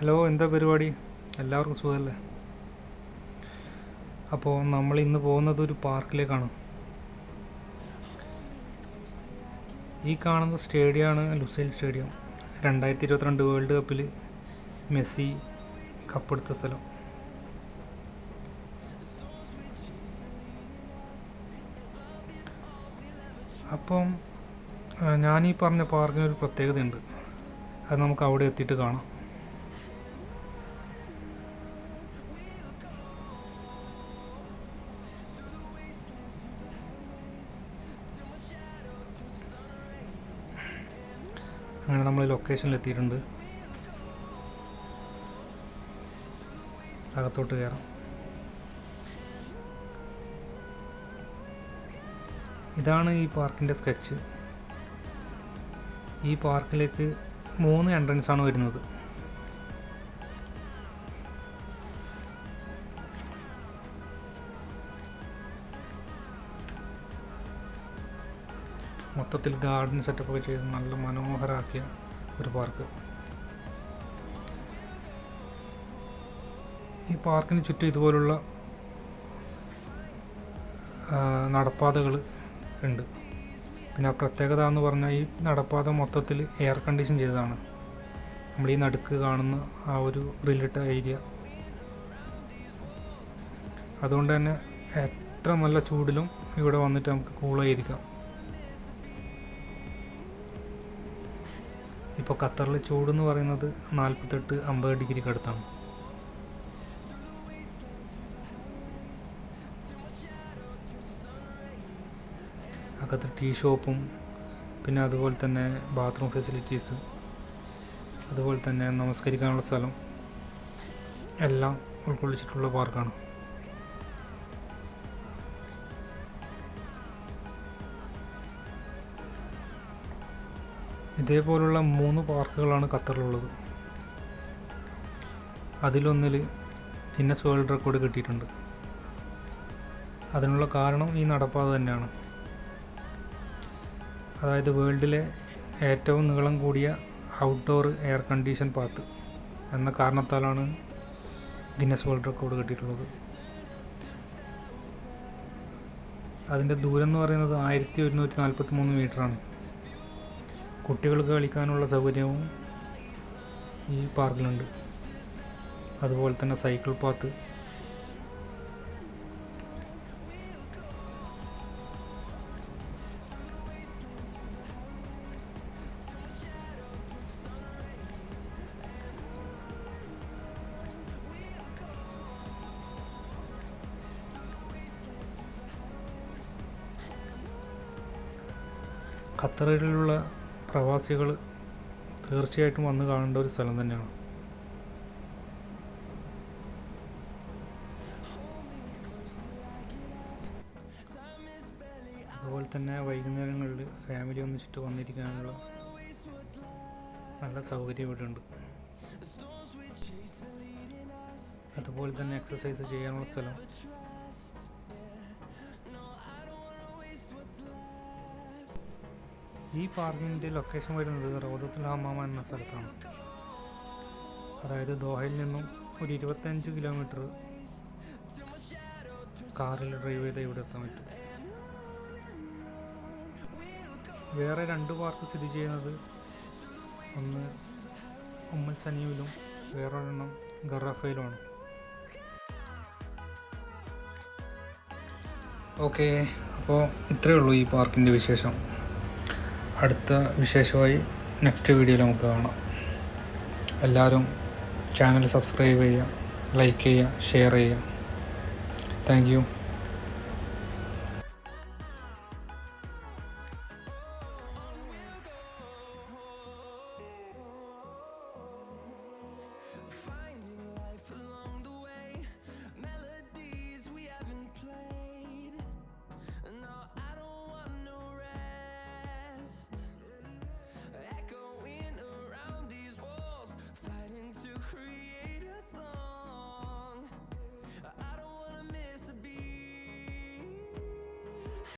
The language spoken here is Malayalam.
ഹലോ, എന്താ പരിപാടി? എല്ലാവർക്കും സുഖമല്ലേ? അപ്പോൾ നമ്മൾ ഇന്ന് പോകുന്നത് ഒരു പാർക്കിലേക്കാണ്. ഈ കാണുന്ന സ്റ്റേഡിയമാണ് ലുസൈൽ സ്റ്റേഡിയം. 2022 വേൾഡ് കപ്പിൽ മെസ്സി കപ്പെടുത്ത സ്ഥലം. അപ്പം ഞാനീ പറഞ്ഞ പാർക്കിനൊരു പ്രത്യേകതയുണ്ട്. അത് നമുക്ക് അവിടെ എത്തിയിട്ട് കാണാം. അങ്ങനെ നമ്മൾ ലൊക്കേഷനിൽ എത്തിയിട്ടുണ്ട്. അകത്തോട്ട് കയറാം. ഇതാണ് ഈ പാർക്കിൻ്റെ സ്കെച്ച്. ഈ പാർക്കിലേക്ക് 3 എൻട്രൻസാണ് വരുന്നത്. മൊത്തത്തിൽ ഗാർഡൻ സെറ്റപ്പൊക്കെ ചെയ്ത് നല്ല മനോഹരമാക്കിയ ഒരു പാർക്ക്. ഈ പാർക്കിന് ചുറ്റും ഇതുപോലുള്ള നടപ്പാതകൾ ഉണ്ട്. പിന്നെ പ്രത്യേകത എന്ന് പറഞ്ഞാൽ ഈ നടപ്പാത മൊത്തത്തിൽ എയർ കണ്ടീഷൻ ചെയ്തതാണ്. നമ്മൾ ഈ നടുക്ക് കാണുന്ന ആ ഒരു ഗ്രില്ലിട്ട ഏരിയ. അതുകൊണ്ട് തന്നെ എത്ര നല്ല ചൂടിലും ഇവിടെ വന്നിട്ട് നമുക്ക് കൂളായിരിക്കാം. ഇപ്പോൾ ഖത്തറിൽ ചൂടെന്ന് പറയുന്നത് 48-50 ഡിഗ്രിക്ക് അടുത്താണ്. അകത്ത് ടീ ഷോപ്പും പിന്നെ അതുപോലെ തന്നെ ബാത്റൂം ഫെസിലിറ്റീസ്, അതുപോലെ തന്നെ നമസ്കരിക്കാനുള്ള സ്ഥലം എല്ലാം ഉൾക്കൊള്ളിച്ചിട്ടുള്ള പാർക്കാണ്. ഇതേപോലുള്ള 3 പാർക്കുകളാണ് ഖത്തറിലുള്ളത്. അതിലൊന്നിൽ ഗിന്നസ് വേൾഡ് റെക്കോർഡ് കിട്ടിയിട്ടുണ്ട്. അതിനുള്ള കാരണം ഈ നടപ്പാത തന്നെയാണ്. അതായത് വേൾഡിലെ ഏറ്റവും നീളം കൂടിയ ഔട്ട്ഡോർ എയർ കണ്ടീഷൻ പാത്ത് എന്ന കാരണത്താലാണ് ഗിന്നസ് വേൾഡ് റെക്കോർഡ് കിട്ടിയിട്ടുള്ളത്. അതിൻ്റെ ദൂരം എന്ന് പറയുന്നത് 1143 മീറ്ററാണ്. കുട്ടികൾക്ക് കളിക്കാനുള്ള സൗകര്യവും ഈ പാർക്കിലുണ്ട്. അതുപോലെ തന്നെ സൈക്കിൾ പാത്ത്, ഖത്തറിലുള്ള പ്രവാസികൾ തീർച്ചയായിട്ടും വന്ന് കാണേണ്ട ഒരു സ്ഥലം തന്നെയാണ്. അതുപോലെ തന്നെ വൈകുന്നേരങ്ങളിൽ ഫാമിലി ഒന്നിച്ചിട്ട് വന്നിരിക്കാനുള്ള നല്ല സൗകര്യം ഇവിടെ ഉണ്ട്. അതുപോലെ തന്നെ എക്സസൈസ് ചെയ്യാനുള്ള സ്ഥലം. ഈ പാർക്കിൻ്റെ ലൊക്കേഷൻ വരുന്നത് റൗദത്തുൽ ഹമാമ എന്ന സ്ഥലത്താണ്. അതായത് ദോഹയിൽ നിന്നും ഒരു 25 കിലോമീറ്റർ കാറിൽ ഡ്രൈവ് ചെയ്ത് ഇവിടെ എത്താൻ പറ്റും. വേറെ 2 പാർക്ക് സ്ഥിതി ചെയ്യുന്നത് ഒന്ന് ഉമ്മൽ സനീവിലും വേറൊരെണ്ണം ഗറാഫയിലുമാണ്. ഓക്കെ, അപ്പോൾ ഇത്രയേ ഉള്ളൂ ഈ പാർക്കിൻ്റെ വിശേഷം. അടുത്ത വിശേഷമായി നെക്സ്റ്റ് വീഡിയോയിൽ നമുക്ക് കാണാം. എല്ലാവരും ചാനൽ സബ്സ്ക്രൈബ് ചെയ്യുക, ലൈക്ക് ചെയ്യുക, ഷെയർ ചെയ്യുക. Thank you.